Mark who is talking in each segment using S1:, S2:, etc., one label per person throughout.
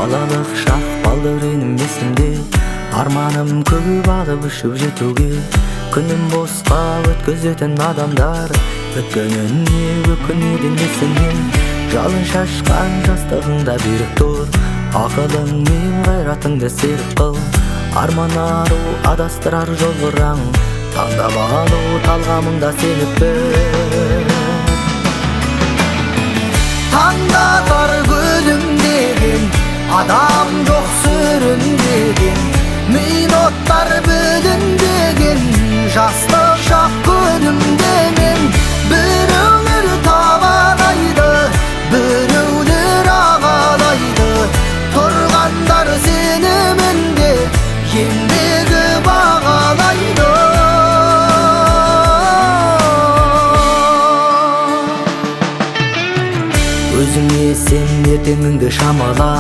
S1: балалық шақ балдырыным есімде, арманым көп алып ұшып жетуге. Күнім босқа өткізетін адамдар өткеніне өкінеді несінен. Жалын шашқан жастығыңда берік тұр, ақылыңмен қайратыңды серік қыл. Арман ару адастырар жол бұраң, таңдап алу талғамыңда сеніп біл. Таңдатар күлімдеген, адам жоқ сүрінбеген, минуттар бүлінбеген, жастық шақ күнімдемен. Біреулер табалайды, біреулер ағалайды, тұрғандар сенімінде еңбегі бағалайды. Өзіңе сен ертеңіңді шамала,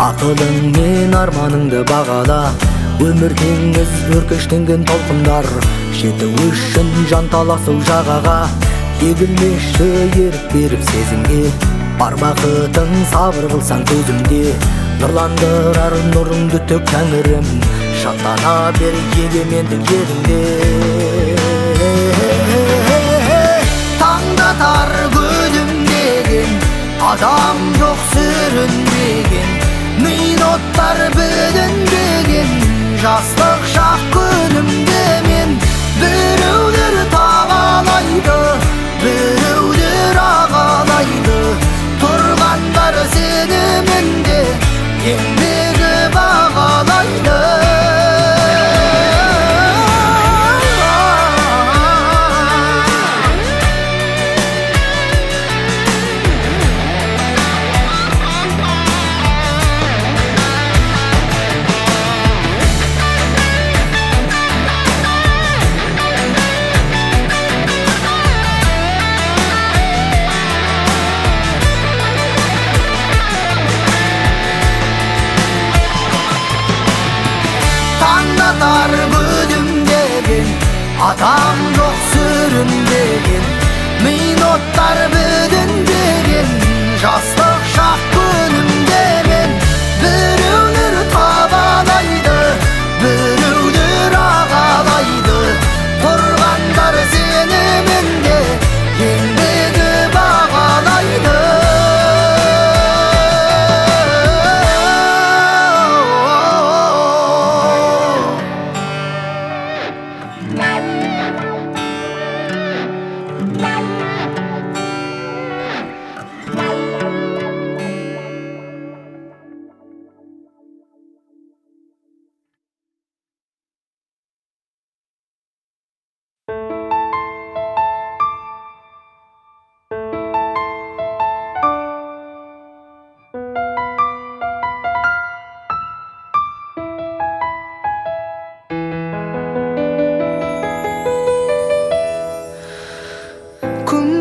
S1: ақылың мен арманыңды бағала. Өмір теңіз өркештенген толқындар, жету үшін жан таласу жағаға. Егілмеші ерік беріп сезімге, бар бақытың сабыр қылсаң төзімде. Нұрландырар нұрыңды төк тәңірім, шаттана бер егемендік жеріңде. Таңдатар күлімдеген, адам жоқ сүрінбеген, минуттар бүлінбеген, жастық шақ күнімдемен. Біреулер табалайды, біреулер ағалайды, тұрғандар сенімінде еңбегі бағалайды. Таңдатар күлімдеген, адам жоқ сүрінбеген, минуттар бүлінбеген, жастық шақ күнімдемен. Біреулер табалайды, біреулер ағалайды, тұрғандар сенімінде еңбегі бағалайды.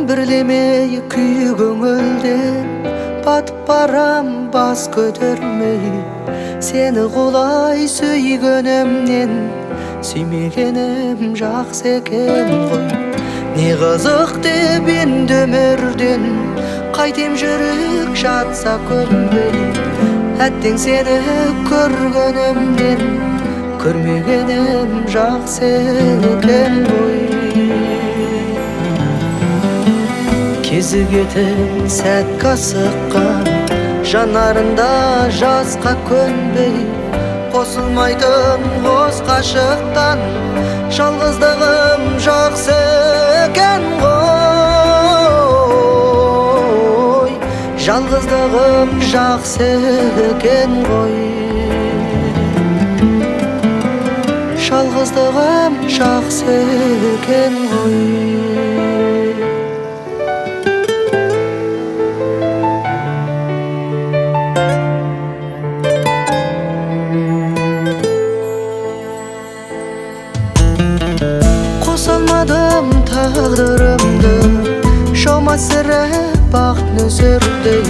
S1: Бірлемей күй көңілден батып барам бас көтермей. Сені құлай сүйгенімнен сүймегенім жақсы екен ғой. Не қызық деп енді өмірден қайтем жүрек жатса көнбей. Әттең сені көргенімнен көрмегенім жақсы екен ғой. Кезігетін сәтке асыққан жанарында жасқа көнбей. Қосылмайтын қос ғашықтан жалғыздығым жақсы екен ғой. Жалғыздығым жақсы екен ғой. Жалғыздығым жақсы екен ғой.
S2: Қосалмадым тағдырымды, шомасыры бақыт нөсердей.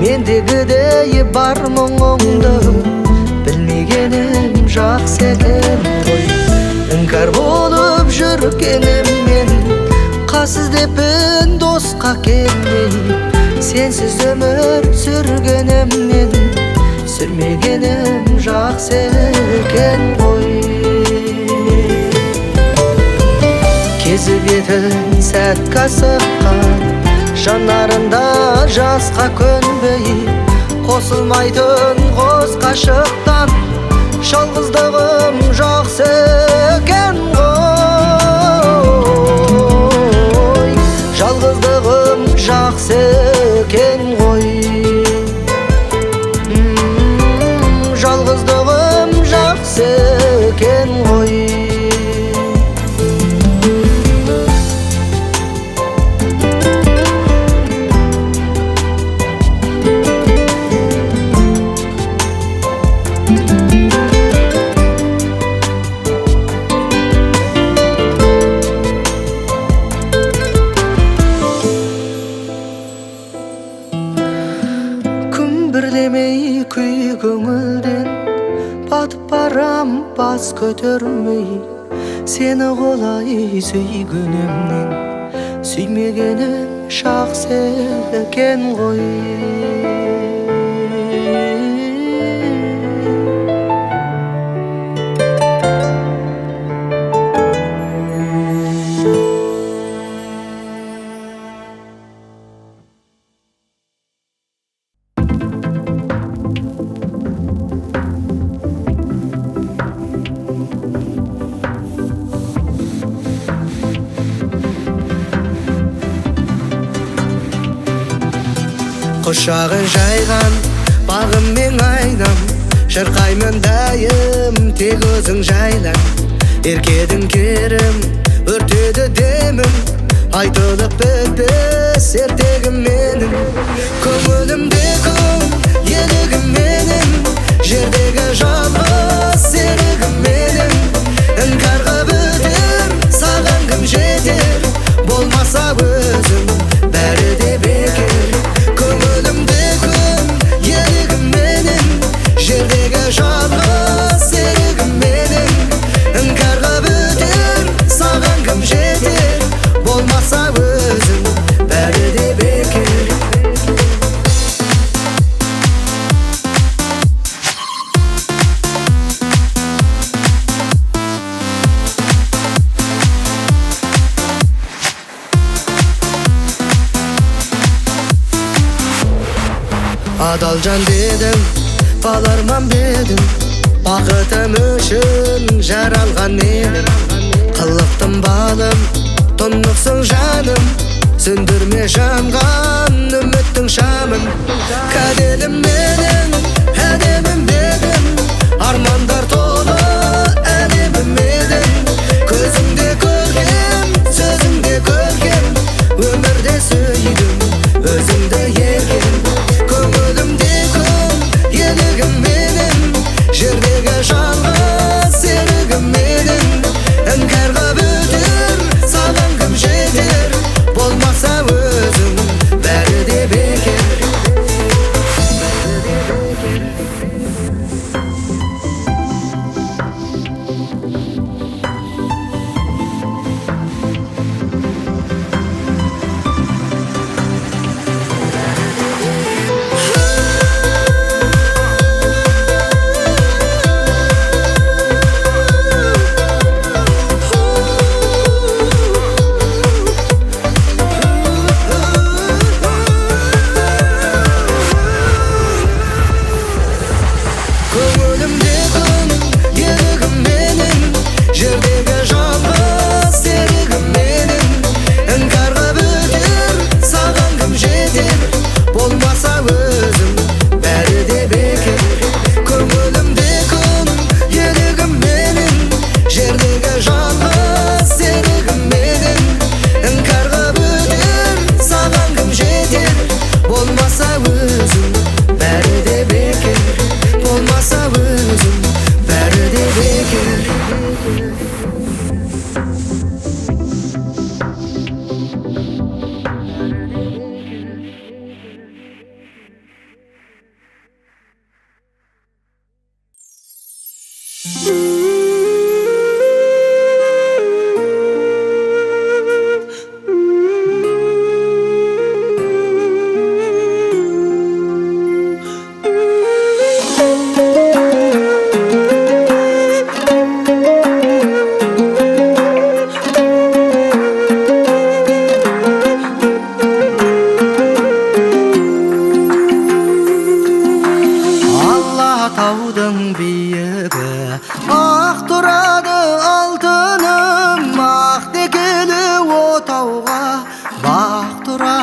S2: Мендегідей бар мұңыңды білмегенім жақсы екен ғой. Іңкәр болып жүргеніммен қас іздеппін досқа келмей. Сенсіз өмір сүргеніммен
S1: Білмегенім жақсы екен ғой. Кезігетін сәтке асыққан жанарында жасқа көнбей, қосылмайтын қос қашықтан жалғыздығым жақсы екен ғой. Жалғыздығым жақсы екен ғой. Жалғыздығым жақсы екен ғой. Бірлемей күй көңілден батып барам бас көтермей, сені қолай сүйгенімнен сүймегенім жақсы екен ғой.
S2: Құшағын жайған бағым мен айнам, шырқаймын дайым тек өзің жайлан. Еркедің керім өртеді демім, айтылып бітпес ертегім менің. Көңілімде күн елігім менің, жердегі жалғыз серігім менің. Іңкарға бітер саған кім жетер, болмаса өзің бәрі де бекер. Көңілімде күн елігім менің, жердегі жалғыз серігім менің. Іңкарға бітер саған кім жетер, болмаса өзің бәрі де бекер. Адал жан дедің, баларман бедің, бақытым үшін жаралған едім. Қылықтым балым, тұнықсың жаным, сөндірме жанған үміттің шамын. Кәделім менің, әдемім бедің, армандар толы әлемім едің. Көзіңде көргем, сөзіңде көргем, өмірде сүйдім, өзіңді еркем. Көңілімде күн елігім менің, жердегі жалғыз серігім менің. Іңкарға бітер саған кім жетер, болмаса өзің бәрі де бекер.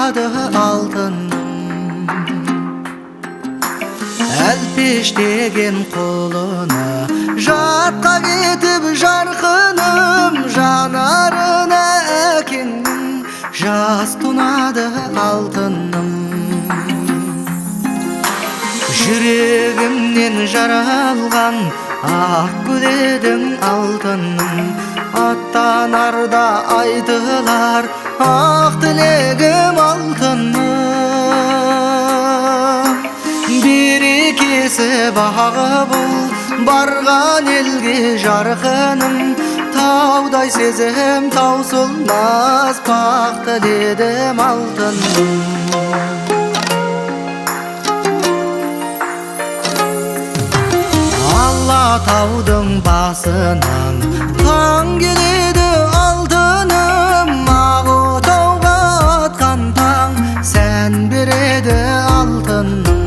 S1: тонады алтыным. Әлпештеген қолына жатқа кетіп жарқыным, жанарына әкеңнің жас тонады алтыным. Жүрегімнен жаралған ақ гүл едің алтыным. Аттанарда айтылар ақ тілегім алтыным. Берекесі бағы бұл барған елге жарқыным. Таудай сезім таусылмас бақ тіледім алтыным. Алатаудың басынан таң келеді алтыным. Ақ-отауға атқан таң сән береді алтыным.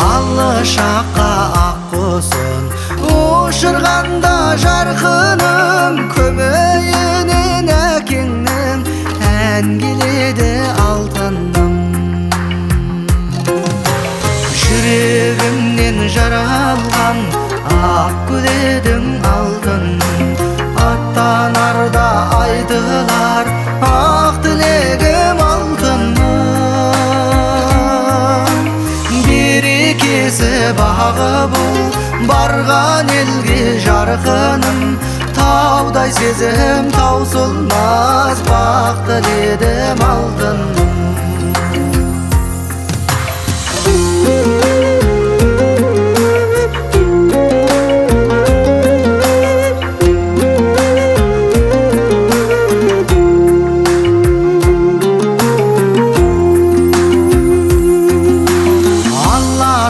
S1: Алшаққа ақ құсын ұшырғанда жарқыным. Көмейінен әкеңнің ән келеді алтыным. Жүрегімнен жаралған ақ гүл едің алтыным. Аттанарда айтылар ақ тілегім алтыным. Берекесі бағы бұл барған елге жарқыным. Таудай сезім таусылмас бақ тіледім алтыным.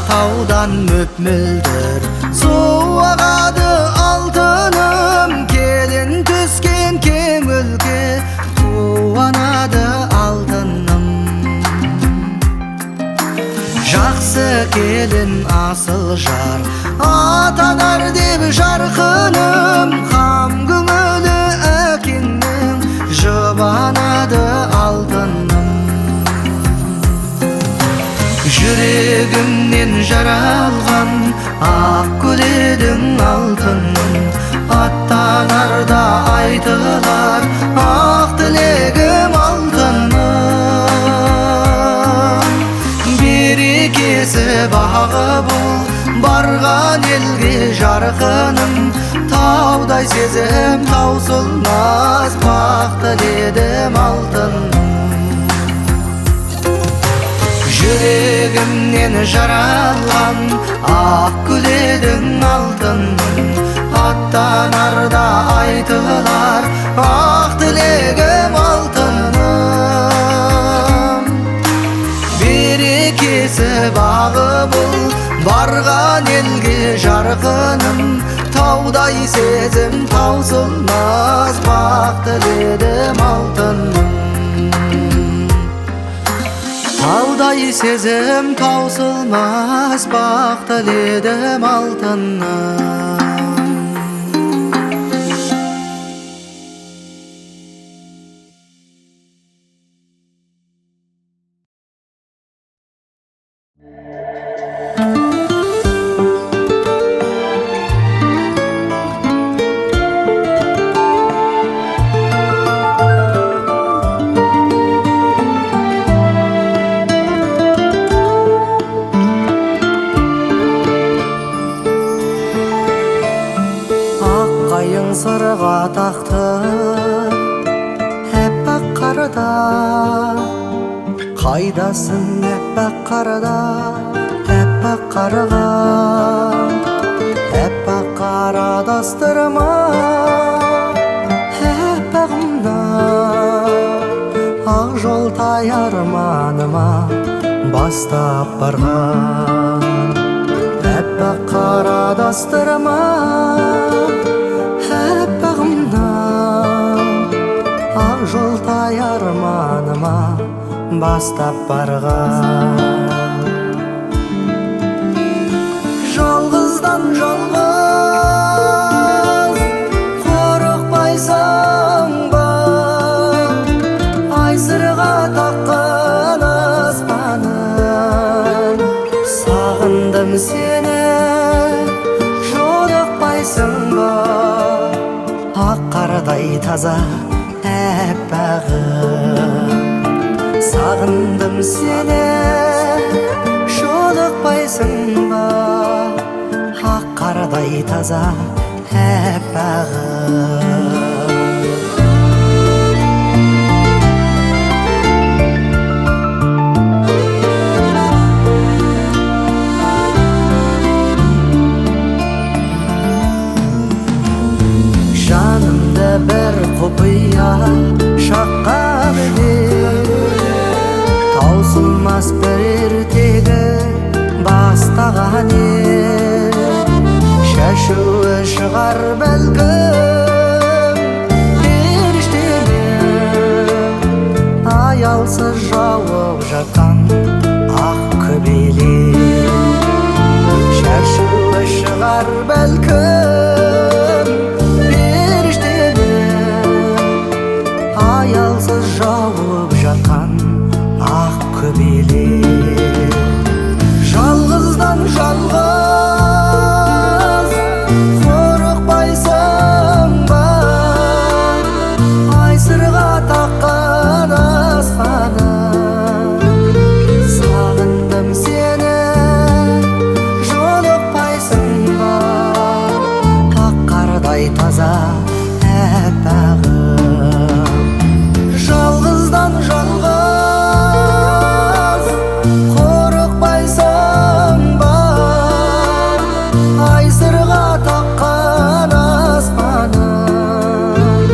S1: Таудан мөп-мөлдір су ағады алтыным. Келін түскен кең өлке қуанады алтыным. Жақсы келін асыл жар атанар деп жарқыным. Қам көңілі әкеңнің жұбанады алтыным. Жүрегімнен жаралған ақ гүл едің алтыным. Аттанарда айтылар ақ тілегім алтыным. Берекесі бағы бұл барған елге жарқыным. Таудай сезім таусылмас бақ тіледім алтыным. Жүрегімнен жаралған ақ гүл едің алтыным. Аттанарда айтылар ақ тілегім алтыным. Берекесі бағы бұл барған елге жарқыным. Таудай сезім таусылмас бақ тіледім алтыным. Таудай сезім таусылмас бақ тіледім алтыным. Сырға тақты әппақ қарада. Қайдасың әппақ қарада, әппақ қарға. Әппақ қара дастырма әппағымда. Ақ жол тайарманыма бастап барған. Әппақ қара дастырма әппағымда. Ақ жол тайарманыма бастап барған. Жалғыздан жалғыз қорықпайсың ба? таза әппағым. Сағындым сені, жолықпайсың ба, ақ қардай таза әппағым. Жанымды бір құпия шаққан таусылмас бір ертегі бастаған шашуы шығар бәлкім періштенің аялсыз жауып жатқан ақ көбелек. Шашуы шығар бәлкім аялсыз жауып жатқан ақ көбелек. Жалғыздан жалғыз қорықпайсың ба, ай сырға таққан аспаным. Сағындым сені, жолықпайсың ба, ақ қардай таза әппағым. Жалғыздан жалғыз қорықпайсың ба, ай сырға таққан аспаным.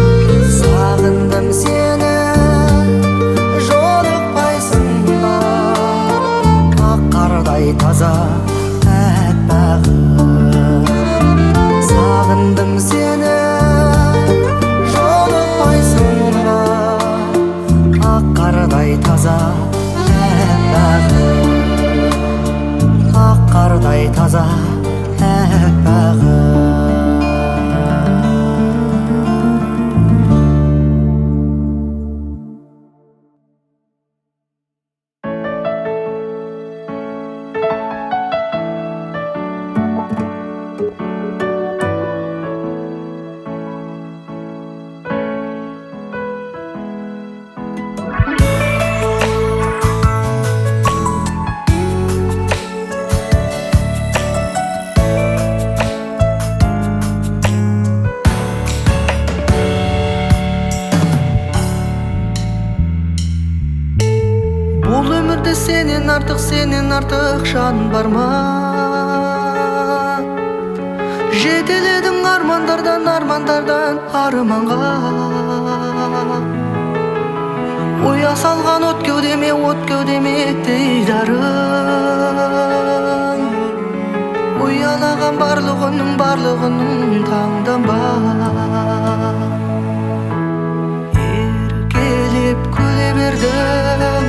S1: Сағындым сені, жолықпайсың ба, ақ қардай таза әппағым. Сағындым сені, қардай таза әппағым, ақ қардай таза әппағым. Бұл өмірде сенен артық жан бар ма? Жетеледің армандардан арманға. Ұя салған от кеудеме дейдарың. Ұялаған барлығының таңданба. Еркелеп күле бердің,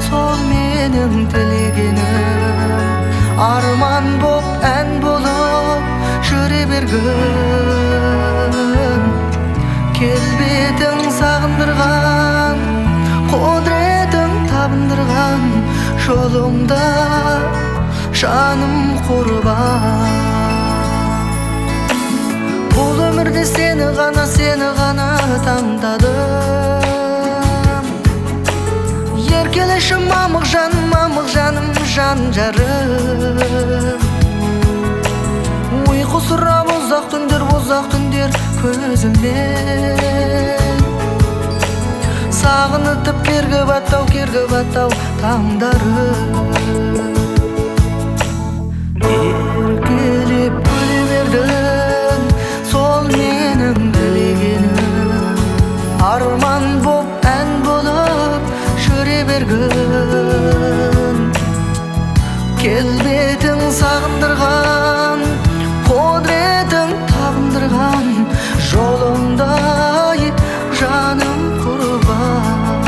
S1: сол менің тілегенім. Арман боп, ән болып жүре бергін. Келбетің сағындырған, құдыретің табындырған, жолыңда жаным құрбан. Бұл өмірде сені ғана таңдадым. Еркелеші мамық жаным, жан жарым. Ұйқы сұрап ұзақ түндер көзімнен. Сағынытып кергіп аттау таңдарым. Еркелеп күле бердің, сол менің тілегенім. Арман боп, ән болып жүре бергін. Келбетің сағындырған, құдыретің табындырған, жолыңда жаным құрбан.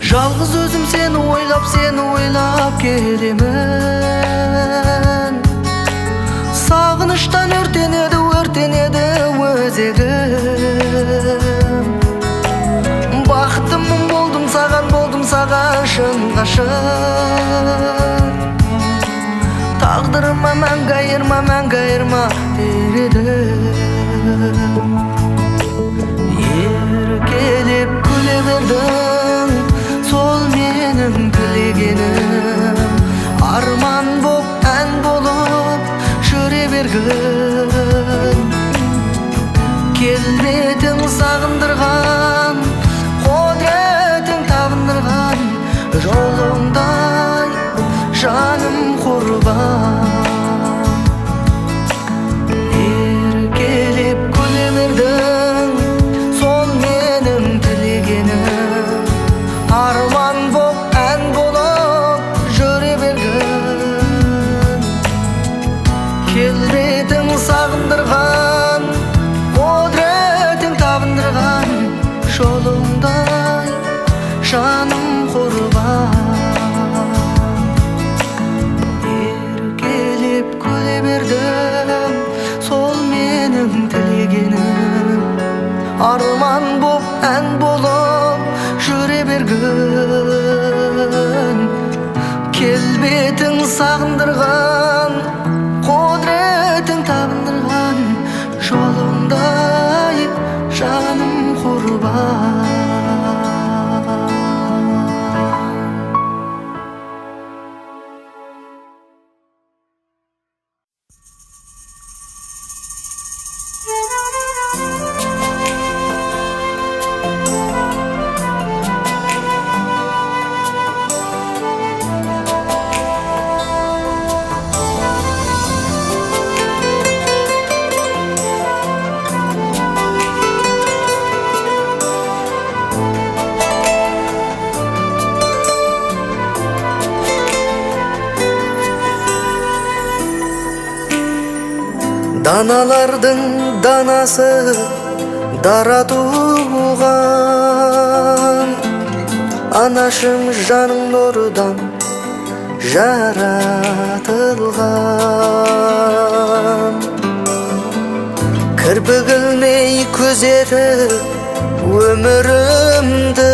S1: Жалғыз өзім сені ойлап келемін. Сағыныштан өртенеді өзегім. Бақытымын болдым саған шын ғашық. Тағдырыма мәңгі айырма бередім. Еркелеп күле бердің, сол менің тілегенім. Арман боп, ән болып жүре бергін. Келбетің сағындырған, құдыретің табындырған, жолыңдай жаным құрбан. Еркелеп күле бердің, сол менің тілегенім. Арман боп, ән болып жүре бергін. Келбетің сағындырған, құдыретің табындырған, жолыңдай жаным құрбан. Еркелеп күле бердім, сол менің тілегенім. Арман боп, ән болып жүре бергін. Келбетің сағындырған, құдыретің табындырған, жолыңдай жаным құрбан. Даналардың данасы дара туған, анашым жаның нұрдан жаратылған. Кірпік ілмей күзетіп өмірімді,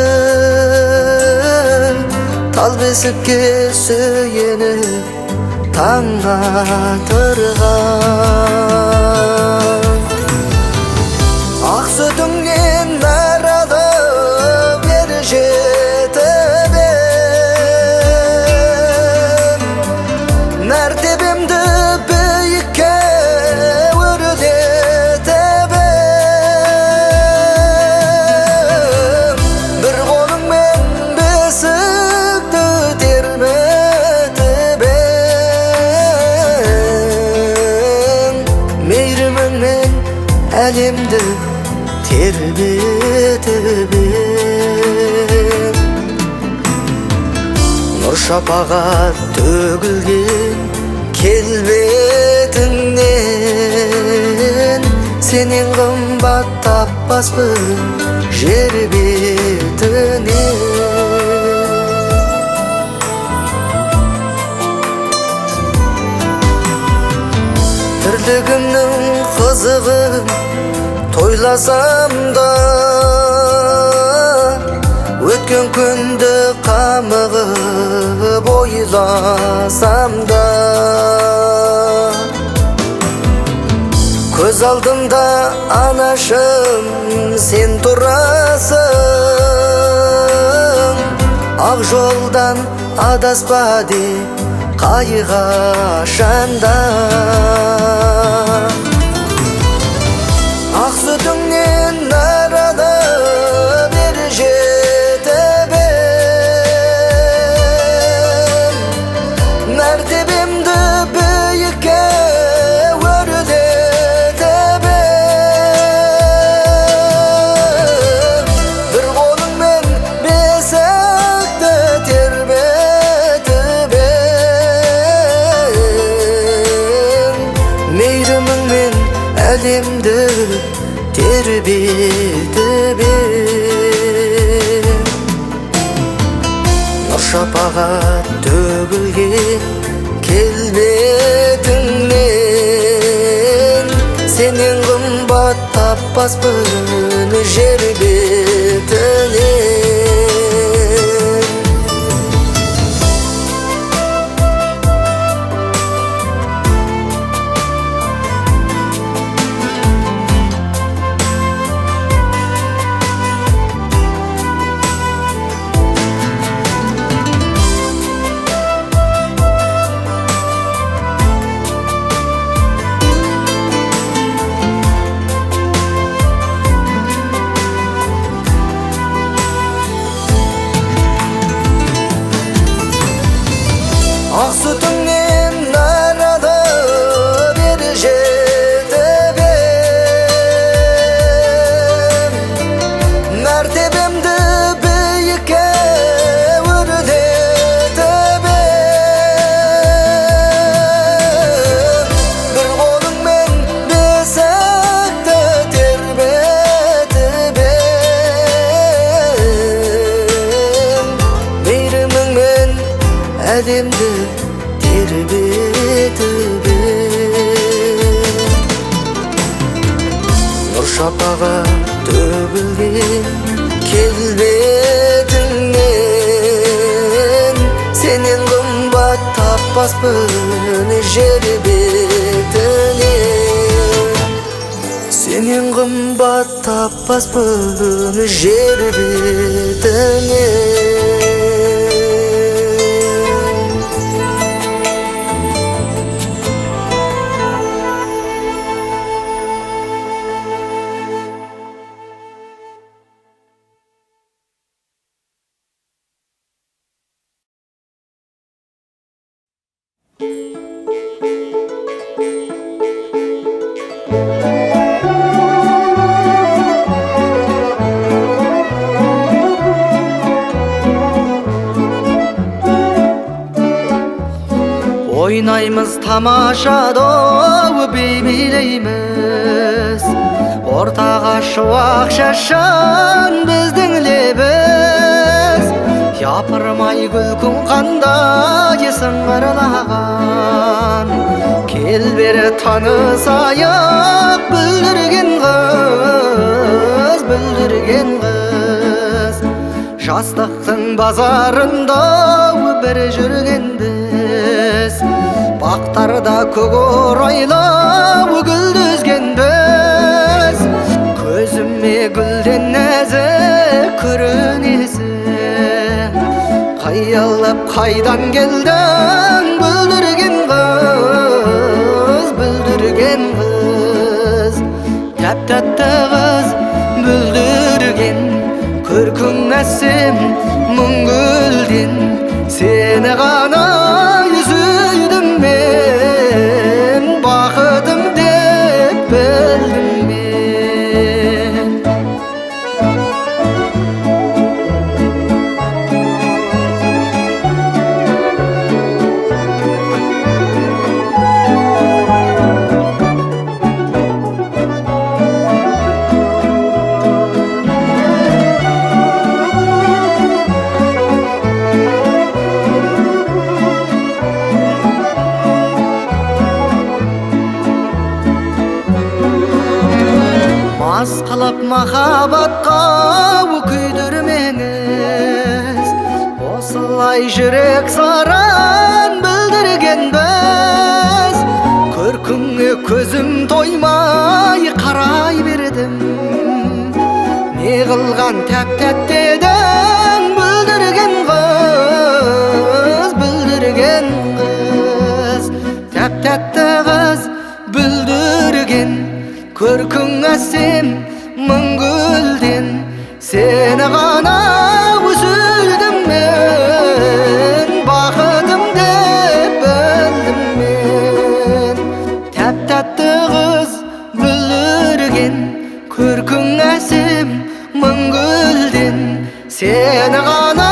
S1: тал бесікке сүйеніп таң атырған. Ақ сүтіңнен нәр алып ер жетіп ем, мәртебемді биікке өрлетіп ем. Бір қолыңмен бесікті тербетіп ем, мейіріміңмен әлемді тербетіп ем. Нұр шапағат төгілген келбетіңнен, сенен қымбат таппаспын жер бетінен. Тірлігімнің қызығын тойласам да, өткен күнді қамығып ойласам да, көз алдымда анашым сен тұрасың. Ақ жолдан адаспа деп қайғашанда, ақ сүтіңнен нәр алып ер жетіп ем, мәртебемді биікке өрлетіп ем. Бір қолыңмен бесікті тербетіп ем,
S2: шапағат төгілген келбетіңнен сенен қымбат таппаспын жер бетінен. Ақ сүтіңнен нарады бір жетібем, мәртебемді биікке өрлетіп ем. Бір қолыңмен бесікті тербетіп ем, мейіріміңмен әлемді тербетіп ем. Нұр шапағат төгілген келбетіңнен сенен қымбат таппаспын жер бетінен. Сенен қымбат таппаспын жер бетінен.
S1: Ойнаймыз тамаша доу би билейміз, ортаға шуақ шашқан біздің лебіз. Япырмай күлкің қандай сыңғырлаған, кел бері танысайық бүлдірген қыз, бүлдірген қыз. Жастықтың базарында бір жүргенбіз, бақтарда көкорайлы гүлдізгенбіз. Көзіме гүлден нәзік көрінесің, қиялап қайдан келдің бүлдірген қыз, бүлдірген қыз. Тәп-тәтті қыз бүлдірген, көркің әсем мұң гүлден, сені ғана сүйдім мен, бақытым деп білдім мен. Мас қылып махаббатқа күйдірмеңіз, осылай жүрек саран білдіргенбіз. Көркіңе көзім тоймай қарай бердім, не қылған тәп-тәтті едің бүлдірген қыз, бүлдірген қыз. Тәп-тәтті қыз бүлдірген, көркің әсем мың гүлден, сені ғана сүйдім мен, бақытым деп білдім мен. Тәп-тәтті қыз бүлдірген, көркің әсем мың гүлден, сені ғана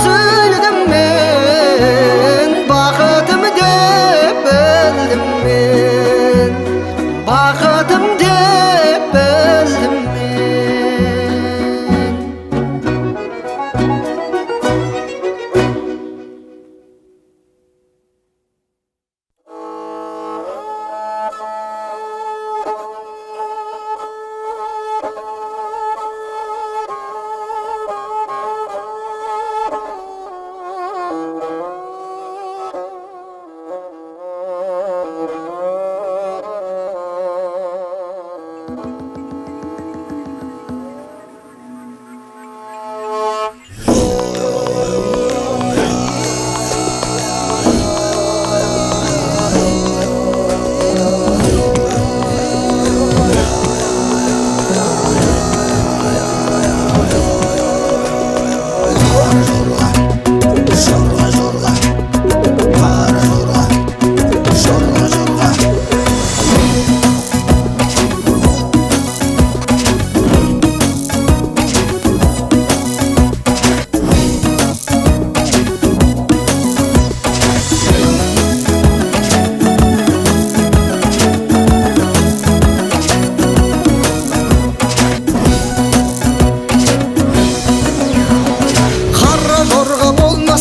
S1: сүйдім мен, бақытым деп білдім мен, бақытым деп білдім.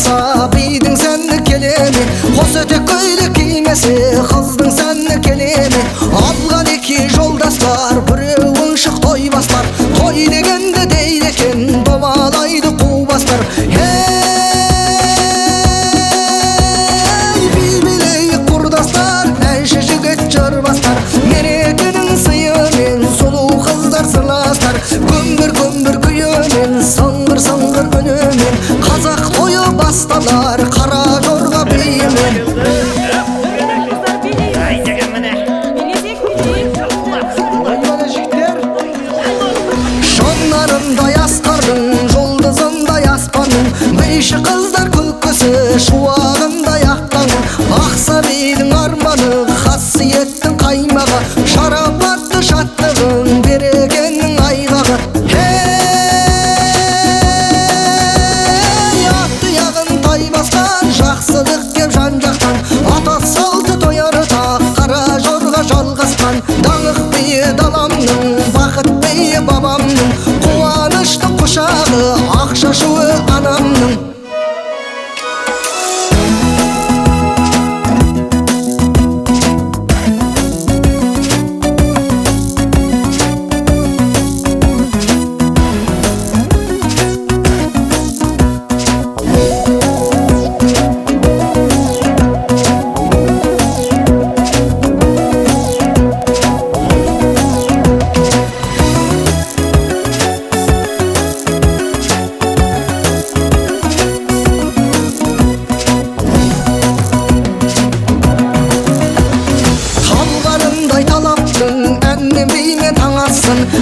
S2: болмаса бидің сәні келеме, қос өтек көйлек кимесе қыздың сәні келеме. Алған екі жолдастар біреуін шық тойбастар, той дегенде дейді екен домалайды қубастар. Ей билейік құрдастар, әнші жігіт жырбастар, мерекенің сыйымен сұлу қыздар сырластар. Көмбір көмбір күйімен сыңғыр сыңғыр үнімен қазақ тойы басталар қара жорға биімен. Шонарындай асқардың жұлдызындай аспанның, бейші қыздар күлкісі шуағындай ақтаңның. Ақса бидің арманы қасиеттің қаймағы, шарапатты шаттығын берекенің айғағы. Ей атты яғын тай басқан жақсылық кеп жан жақтан, ата салты тоярда қара жорға жалғасқан. Даңық бие даламның, бақыт бие бабамның, қуаныштың құшағы ақшашуы анамның.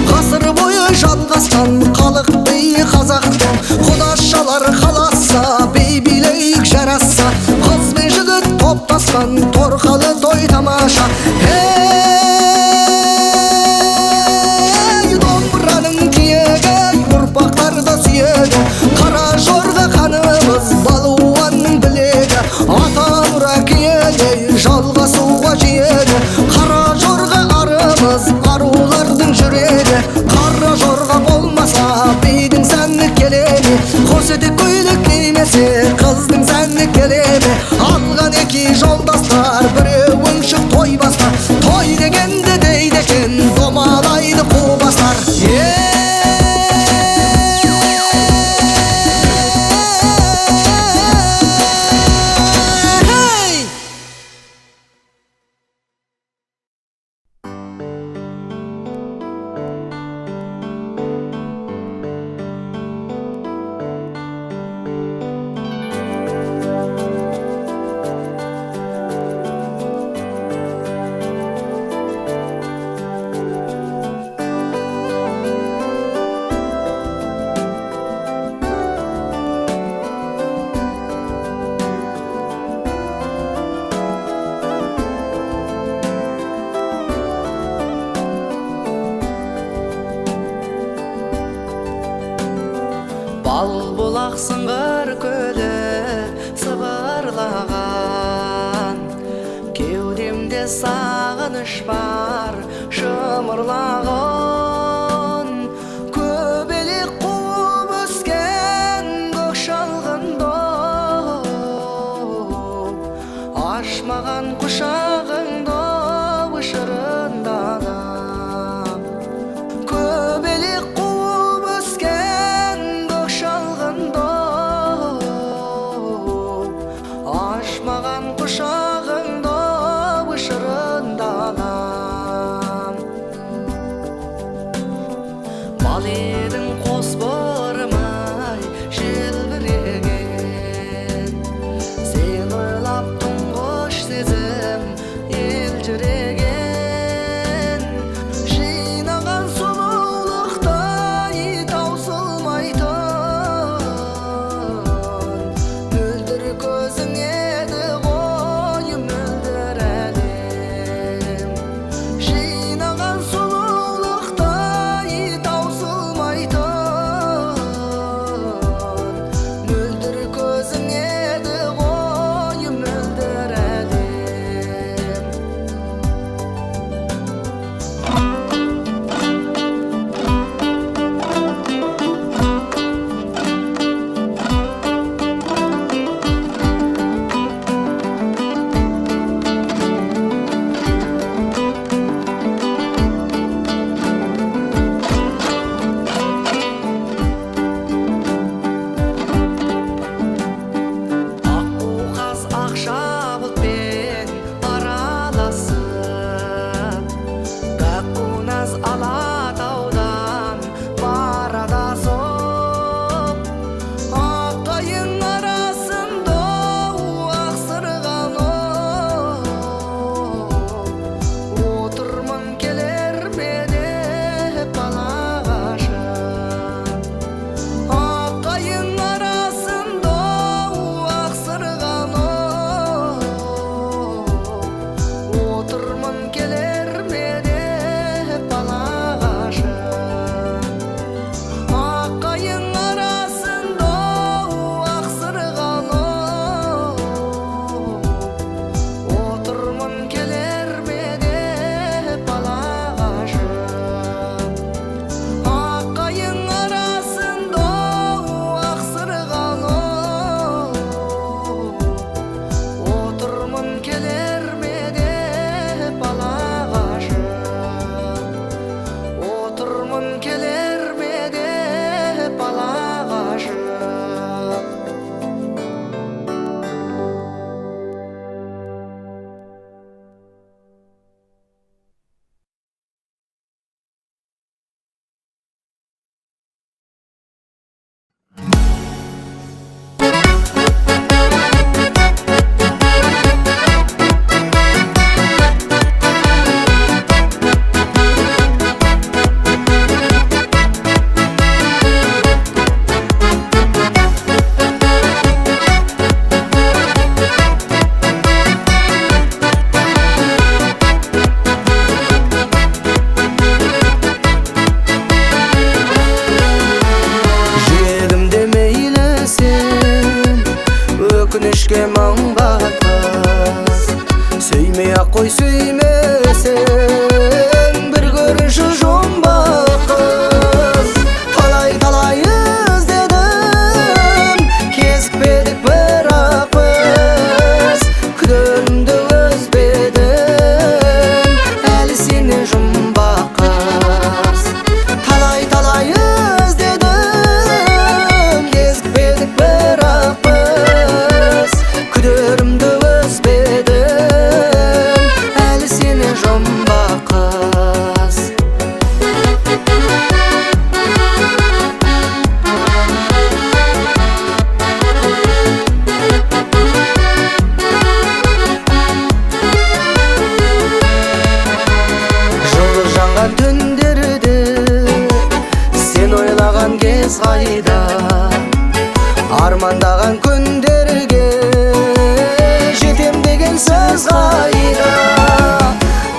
S2: Ғасыр бойы жалғасқан халық би қазақтың, құдашалар қаласа бей билейік жараса, қыз бен жігіт топтасқан торқалы той тамаша. Ей домбыраның тиегі ұрпақтарды сүйеді, қара жорға қанымыз балуанның білегі, ата мұра киеді жалғасуға жиеді. Қара жорға арымыз арулардың жүреді, қара жорға болмаса бидің сәні келеме, қос етек көйлек кимесе қыздың сәні келеме. Алған екі жолдастар біреуін шық тойбастар, той дегенде дейді екен домалайды қубастар.
S1: Бал бұлақ сыңғыр көлі сыбырлаған, кеудемде сағыныш бар шымырлаған. Көбелек қуып өскен көк шалғында, ашмаған құшағыңда шырындады. Көбелек қуып өскен көк шалғында, ашмаған құшағыңда шырындады. Кешке маңбатпас Сөймей-ақ қой сөймесең Бір көрінші жұмбақ қыз Талай іздедім Кезікпедік бірақ біз Күдерімді өзбедім Әлі сені жұмбақ қыз Талай іздедім Кезікпедік бірақ біз Күдерімді өзбедім Әлі сені жұмбақ қыз Жылы жаңған түндерде Сен ойлаған кез қайда Армандаған күндерге Жетем деген сөз қайда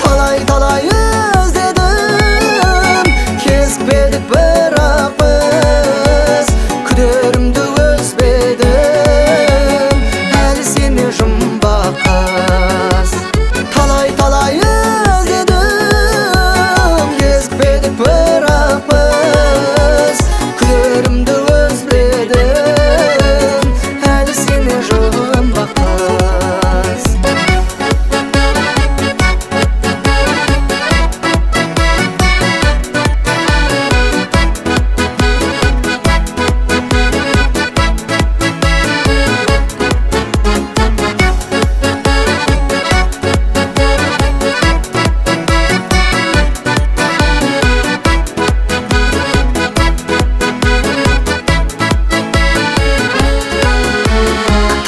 S1: Талай іздедім Кезікпедік бірақ біз Күдерімді өзбедім Әлі сені жұмбақ қыз Талай іздедім Кезікпедік бірақ біз Күдерімді өзбедім Әлі сені жұмбақ қыз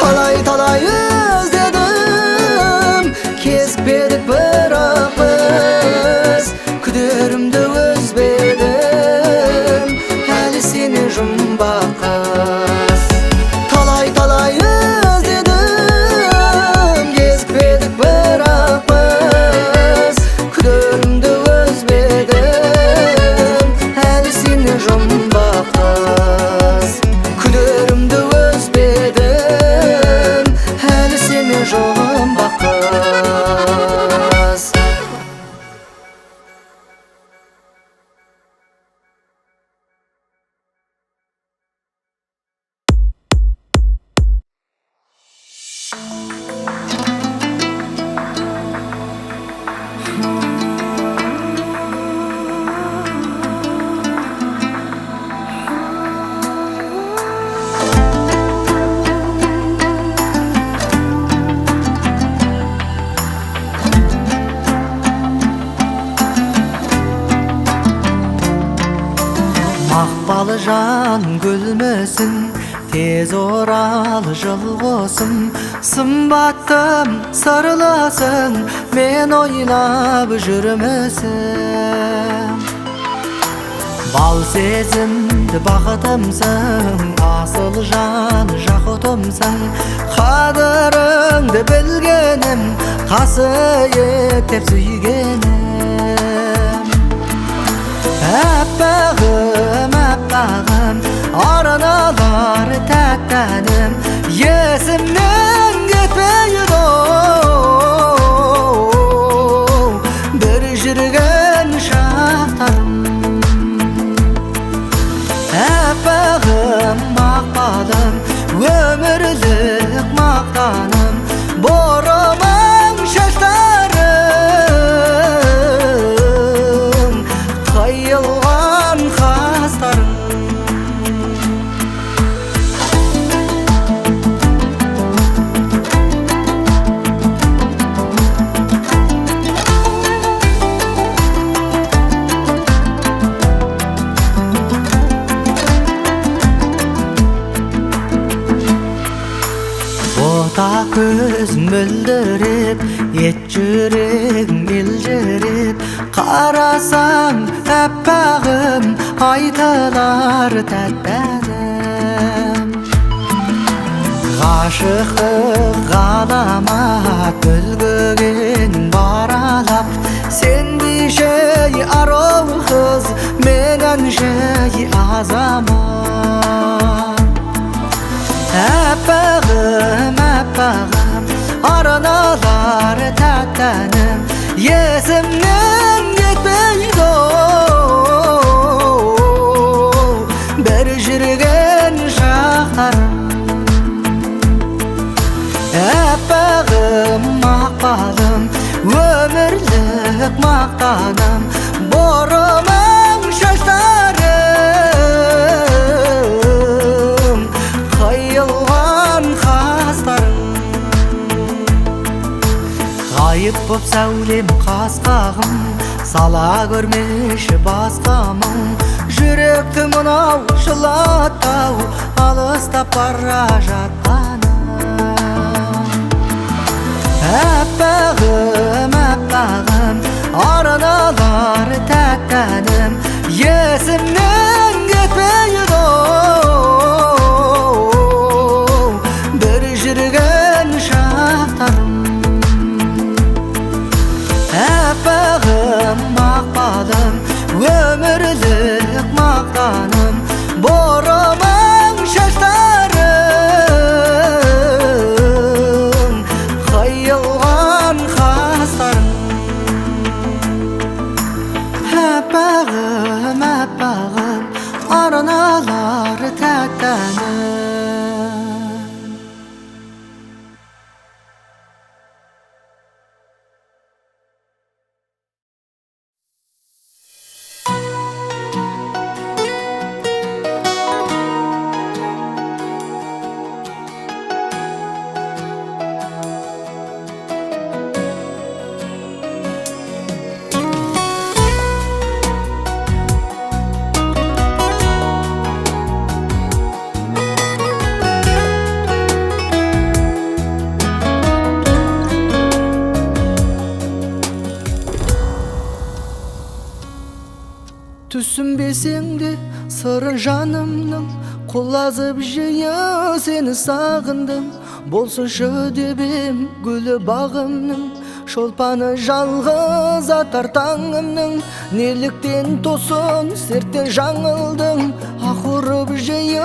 S1: Талай іздедім Кезікпедік бірақ біз Күдерімді өзбедім Әлі сені жұмбақ қыз Талай іздедім Кезікпедік бірақ біз Күдерімді өзбедім Әлі сені жұмбақ қыз Күдерімді өзбедім Әлі сені жұмбақ қыз Мақпалы жаным күлмесін Тез оралы жылғосын Сымбаттым сырлысың Мен ойлап жүрмесін Бал сезімді бақытымсың Асыл жан жақұтымсың Қадырыңды білгенім Қасиеттеп сүйгенім Әппағым, арналар тәттәнім Есімнен кетпейді бір жүрген шақтарым Әппағым, мақпалым, өмірлік мақтаным Борымың шаштарым Қайылған қастарым Бота көзің мөлдіреп, ет жүрегің елжіреп Қарасаң әппағым, айтылар тәттәнім Ғашықтық ғаламат бүлгіген баралап Сендей жай ару қыз, менен жай азамат Әппағым, tәтәнім есімнен кетпейді бір жүрген шақтарым әппағым мақпалым өмірлік мақтаным бұрымың шаштарым қиылған қастарым ғайып боп сәулем қасқағым сала көрмеші басқамын жүректі мынау жылатау алыстап бара жатқаным әппағым әппағым арналар тәттәнім есімнен кетпейді бір жүрген шақтарым әппағым мақпалым өмірлік мақтаным бұрымың шаштарым қиылған қастарым әппағым әппағым арналар тәттәнім түсінбесең де сыры жанымның құлазып жиі сені сағындым болсыншы деп ем гүлі бағымның шолпаны жалғыз атар таңымның неліктен тосын серттен жаңылдым ақ ұрып жиі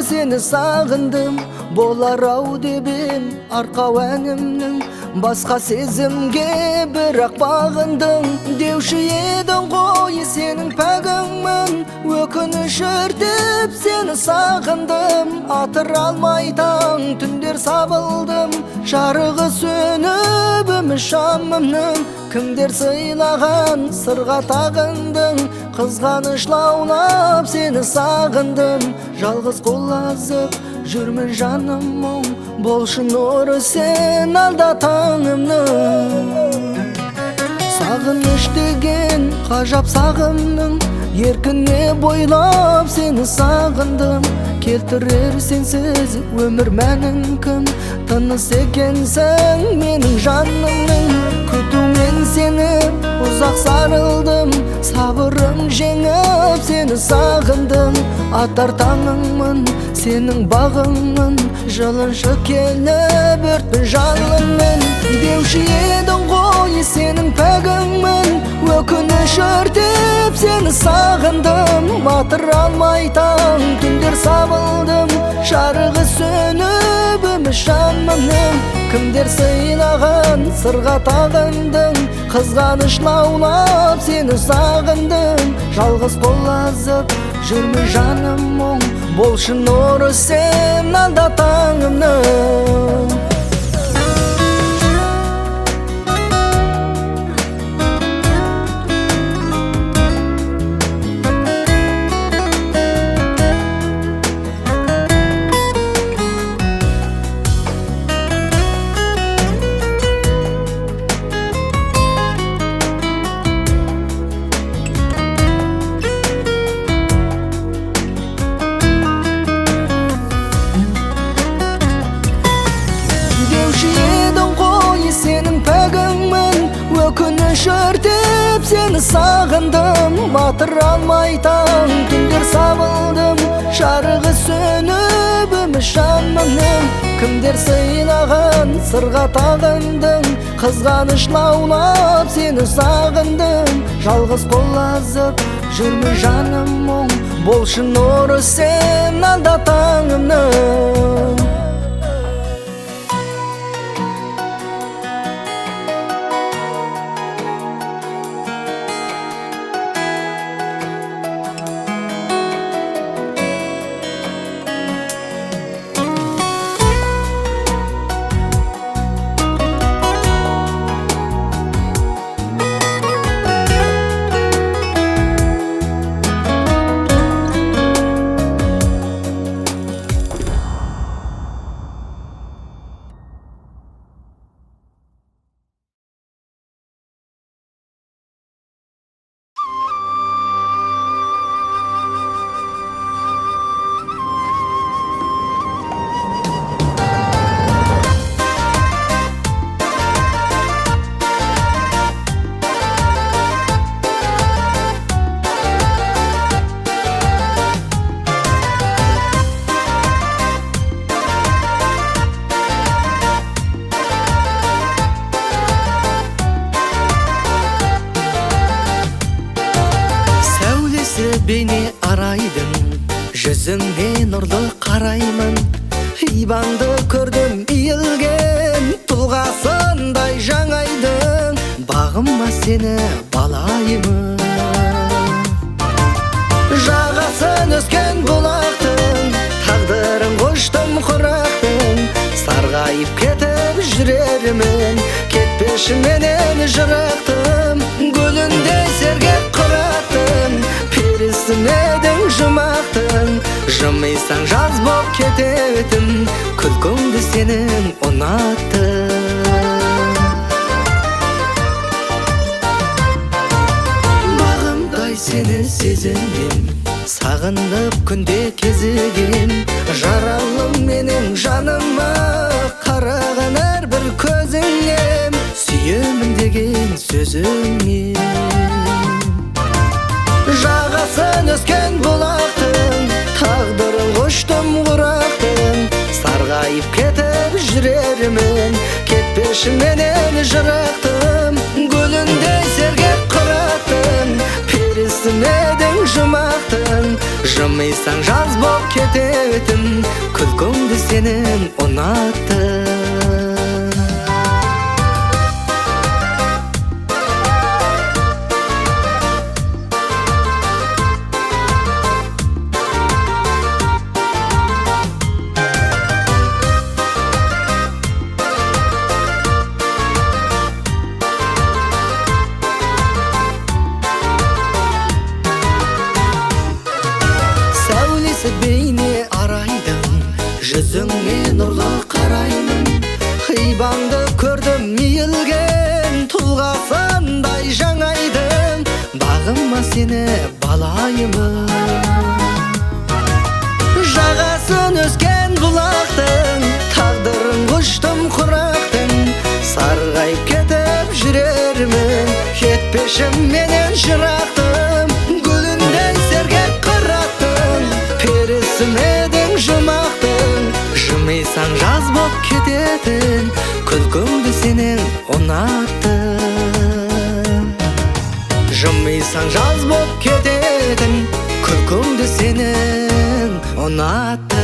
S1: сені сағындым болар-ау деп ем арқау әнімнің басқа сезімге бірақ бағындың деуші едің ғой сенің пәгіңмін өкініш өртеп сені сағындым атыра алмай таң түндер сабылдым жарығы сөніп үміт шамымның кімдер сыйлаған сырға тағындың қызғаныш лаулап сені сағындым жалғыз құлазып жүрмін жаным мұң болшы нұры сен алда таңымның сағыныш деген ғажап сағымның еркіне бойлап сені сағындым келтірер сенсіз өмір мәнін кім тыныс екенсің менің жанымның күтумен сені ұзақ сарылдым сабырым жеңіп сені сағындым атар таңыңмын сенің бағыңмын жылыншы келіп өртпін жалынмен деуші едің ғой сенің пәгіңмін өкініш өртеп сені сағындым атыра алмай таң түндер сабылдым жарығы сөніп үміт шамымның кімдер сыйлаған сырға тағындың қызғаныш лаулап сені сағындым жалғыз құлазып жүрмін жаным мұң болшы нұры сен алда таңымның өкініш өртеп сені сағындым атыра алмай таң түндер сабылдым жарығы сөніп үміт шамымның кімдер сыйлаған сырға тағындың қызғаныш лаулап сені сағындым жалғыз құлазып жүрмін жаным мұң болшы нұры сен алда таңымның бейне арайдың, жүзіңе нұрлы қараймын. Ибаңды көрдім иілген, тұлғасындай жаңайдың. Бағыма сені балаймын. Жағасын өскен бұлақтың, тағдырын қоштым құрақтың. Сарғайып кетіп жүрермін, кетпешіменен жырақтым. Гүліндей сергек құраттың, перісім едің жұмақтың. Жымайсаң жаз боп кететін, күлкіңді сенің ұнаттым. Бағымдай сені сезінем, сағынып күнде кезеген. Жаралым менің жаныма, қараған әрбір көзіңнен. Сүйемін деген сөзіңнен. Жағасын өскен бұлақтың, тағдырын қоштым құрақтың. Сарғайып кетіп жүрермін, кетпешіменен жырақтым. Гүліндей сергек құраттың, перісім едің жұмақтың. Жымайсаң жаз боп кететін, күлкіңді сенің ұнаттым. Бейне арайдың, жүзіңе нұрлы қараймын. Ибаңды көрдім иілген, тұлғасындай жаңайдың. Бағыма сені балаймын. Жағасын өскен бұлақтың, тағдырын құштым құрақтың. Сарғайып кетіп жүрермін, кетпешіменен жырақтым. Гүліндей сергек құраттың, перісім едің жұмақтың. Жымайсаң жаз боп кететін, күлкіңді сенің ұнаттым. Жымайсаң жаз боп кететін, күлкіңді сенің ұнаттым.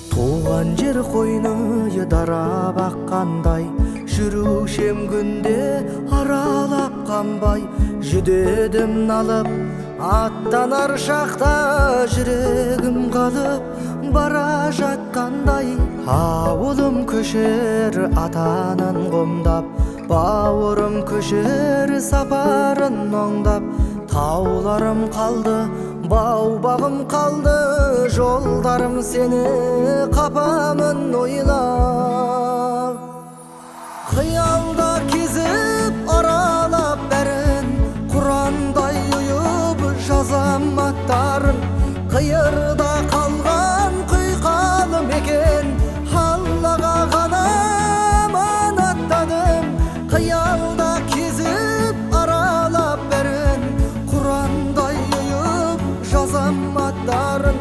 S2: Туған жер қойны дара баққандай, жүрушем күнде аралап қанбай. Жүдедім налып, аттанар шақта жүрегім қалып бара жатқандай. Ауылым көшер атанын қомдап, бауырым көшер сапарын оңдап. Тауларым қалды, бау-бағым қалды, жолдарым сені қапамын ойлап. Қиялда кезіп аралап бәрін, құрандай ұйып жазам аттарын. Қиырда қалған құйқалы мекен, Аллаға ғана аманаттадым. Қиялда кезіп аралап бәрін, құрандай ұйып жазам аттарын.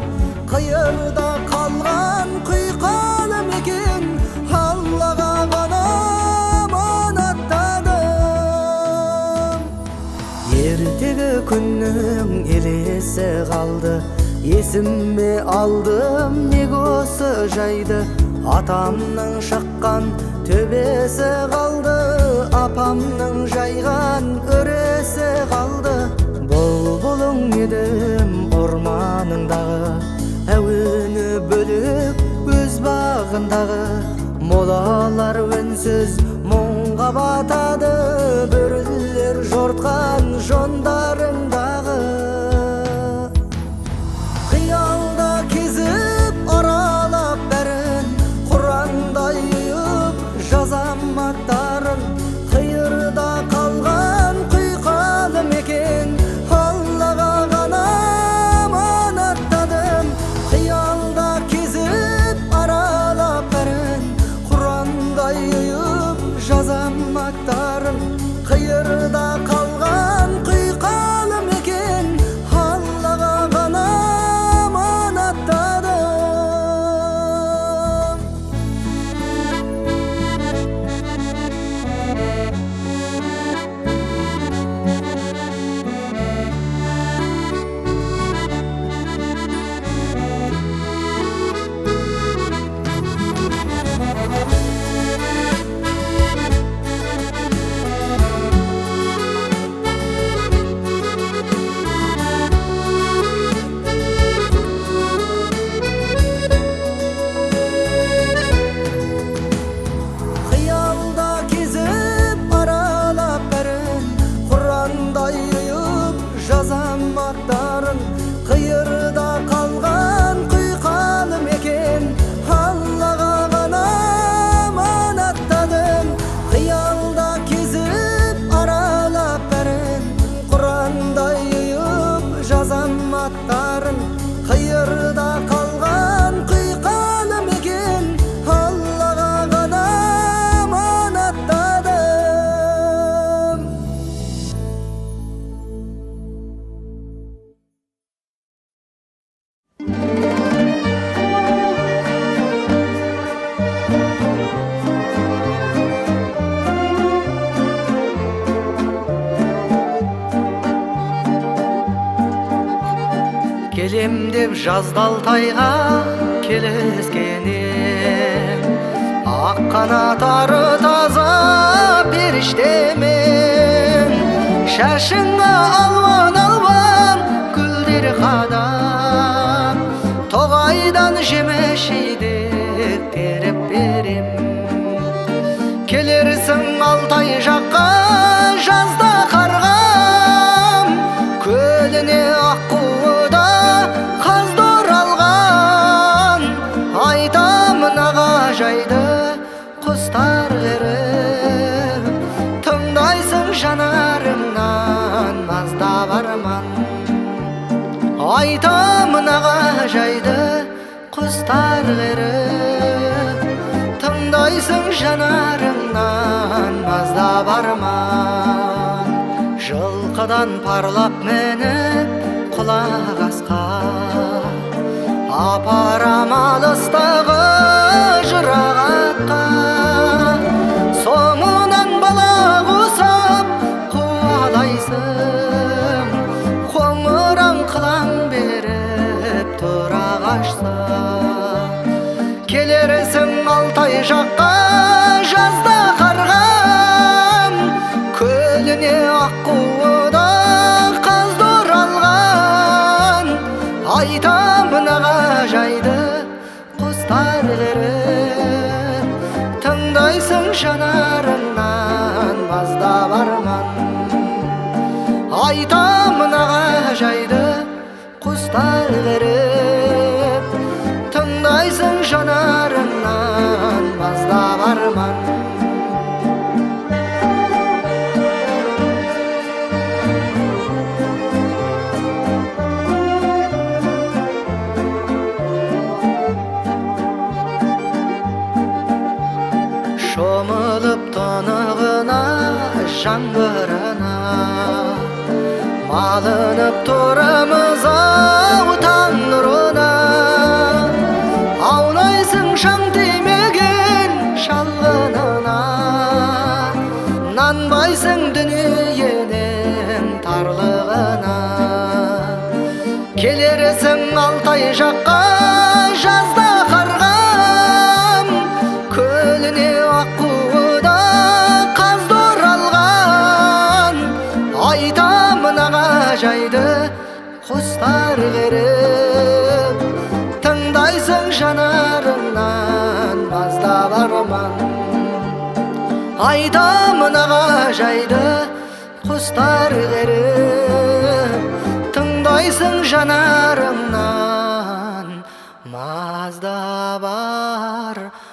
S2: Қиырда қалған құйқалы мекен, Аллаға ғана аманаттадым. Ертегі күннің елесі қалды, есіме алдым неге осы жайды. Атамның шыққан төбесі қалды, апамның жайған өресі қалды. Бұлбұлың едім орманыңдағы, әуені бөліп өз бағындағы. Молалар мәнсіз мұңға батады бөрілер жортқан жондарыңдағы. Қиялда кезіп аралап бәрін, құрандай үйіп жазам аттарын. Қиырда қалған құйқалы мекен, Аллаға ғана аманаттадым. Қиялда кезіп аралап бәрін, құрандай үйіп жазам аттарын. Қиырда қалған құйқалы мекен, Аллаға ғана аманаттадым. Қиялда кезіп аралап бәрін, құрандай үйіп жазам аттарын. Қиырда қалған құйқалы мекен, Аллаға ғана аманаттадым. Қиялда кезіп аралап бәрін, құрандай үйіп жазам аттарын. Қиырда қалған құйқалы мекен, Аллаға ғана аманаттадым.
S1: Келем деп жазды Алтайға келескенем, ақ қанаттары таза періштемен. Шашыңа алуан гүлдер қадап, тоғайдан жемешейдек теріп берем. Келерсің Алтай жаққа жазда қарғам, көліне аққуыда қаздор алған. Айтамын аға жайды құстар қеріп, тыңдайсың жанарымнан маздап арман. Айтамын аға жайды құстар қеріп, тыңдайсың жанарымнан маздап арман. Жылқыдан парлап мініп құлақ асқа, апарам алыстағы жырағатқа. Соңынан бала қусап қуалайсың, қоңыран қылаң беріп тұра қашса. Келерсің Алтай жаққа жазда қарғам, көліне аққуыда қаздор алған. Айтамын аға жайды құстар қеріп, тыңдайсың жанарымнан маздап арман. Айтамын аға жайды құстар қеріп, тыңдайсың жанарымнан маздап арман. Шомылып тынығына жаңбырына, малынып тұрамыз ау таң нұрына. Аунайсың шаң тимеген шалғынына, нанбайсың дүниенің тарлығына. Келерсің Алтай жаққа жазда қарғам, көліне аққуыда қаздор алған. Айтамын аға жайды құстар қеріп, тыңдайсың жанарымнан маздап арман. Айтамын аға жайды құстар керіп, тыңдайсың жанарыңнан маздап арман.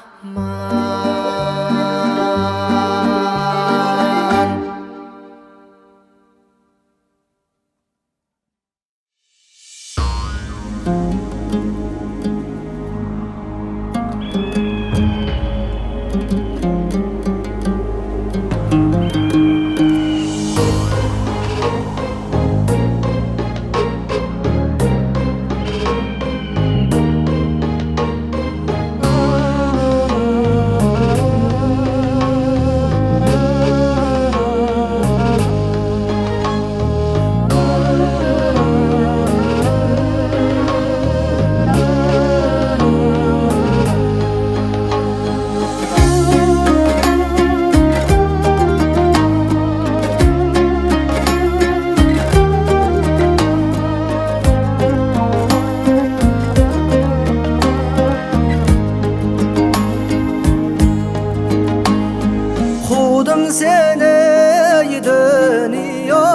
S1: Seni dünya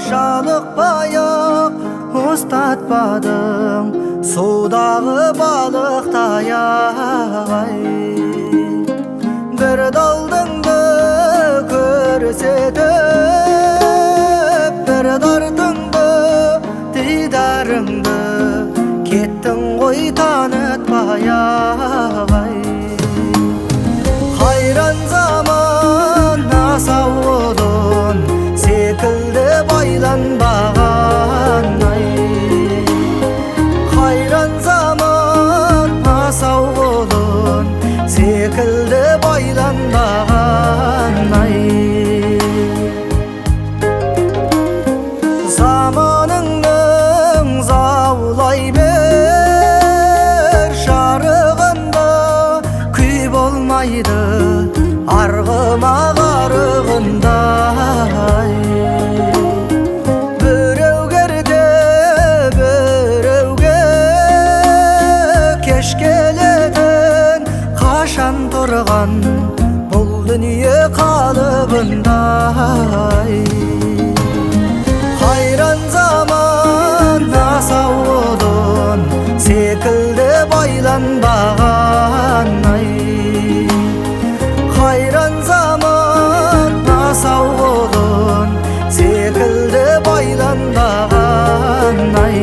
S1: жалықпай ұстатпадың судағы балықтай ағай. Бір далдыңды көрсетіп, бір дартыңды дидарыңды кеттің ғой танытпай ағай. Қайран заман асау құлын секілді байланбаған ай. Қайран заман асау құлын секілді байланбаған ай. Заманыңның заулай бер жарығында күй болмайды арғыма қарығындай. Біреугерде біреуге кеш келетін қашан тұрған бұл дүние қалыбындай. Қайран заман асау құлын секілді байланбаған ай. Қайран заман асау құлын секілді байланбаған ай.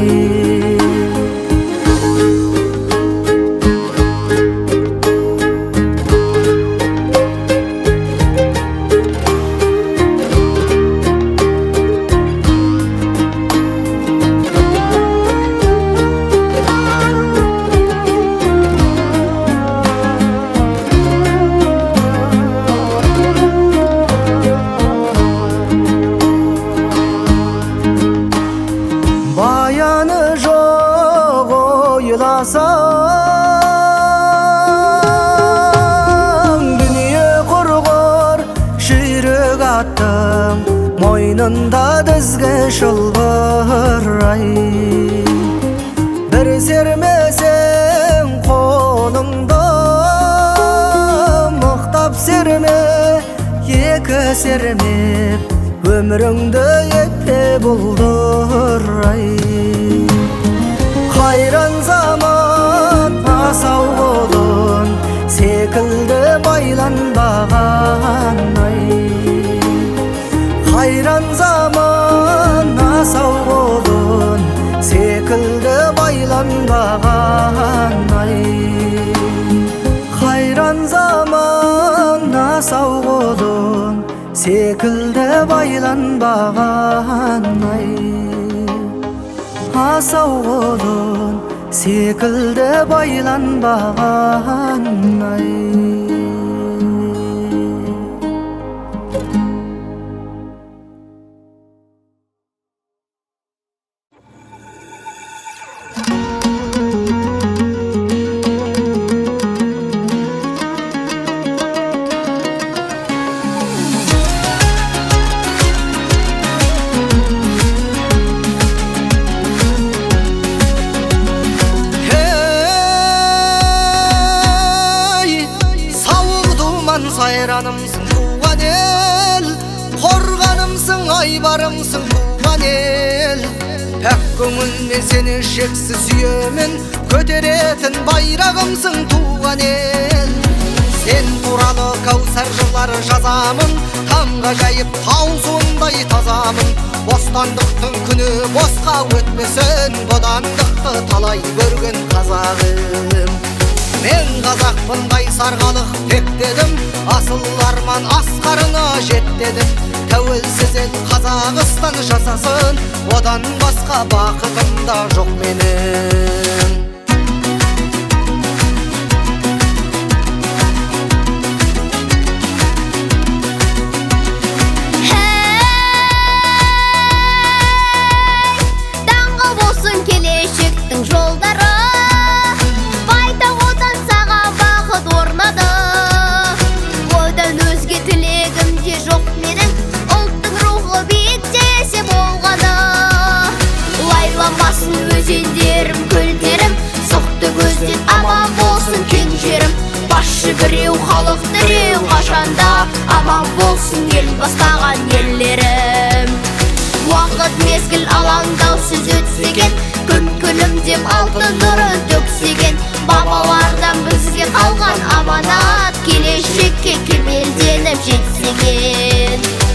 S1: Баяны жоқ ойласаң, дүние құрғыр жүрек аттың мойнында дізгі шылбыр ай. Бір сермесең қолыңда мықтап серме, екі сермеп өміріңді етпе бұлдыр ай. Қайран заман асау құлын секілді байланбаған ай. Қайран заман асау құлын секілді байланбаған ай. Қайран заман асау құлын секілді байланбаған ай. Асау құлын секілді байланбаған ай.
S2: көңілмен сені шексіз сүйемін, көтеретін байрағымсың туған ел. Сен туралы кәусар жырлар жазамын, таңға жайып тау суындай тазамын. Бостандықтың күні босқа өтмесін, бодандықты талай көрген қазағым. Мен қазақпын сарғалық тек дедім, асыл арман асқарына жет дедім. Тәуелсіз ел Қазақстан жасасын, одан басқа бақытым да жоқ менің.
S3: Өзендерім, көлдерім, соқты көзден аман болсын кең жерім. Басшы біреу, халық біреу, қашанда аман болсын ел бастаған еллерім. Уақыт мезгіл алаңдаусыз өтсеген, күн күлімдеп алтын нұрын төксеген. Бабалардан бізге қалған аманат, келешекке кемелденіп жетсеген.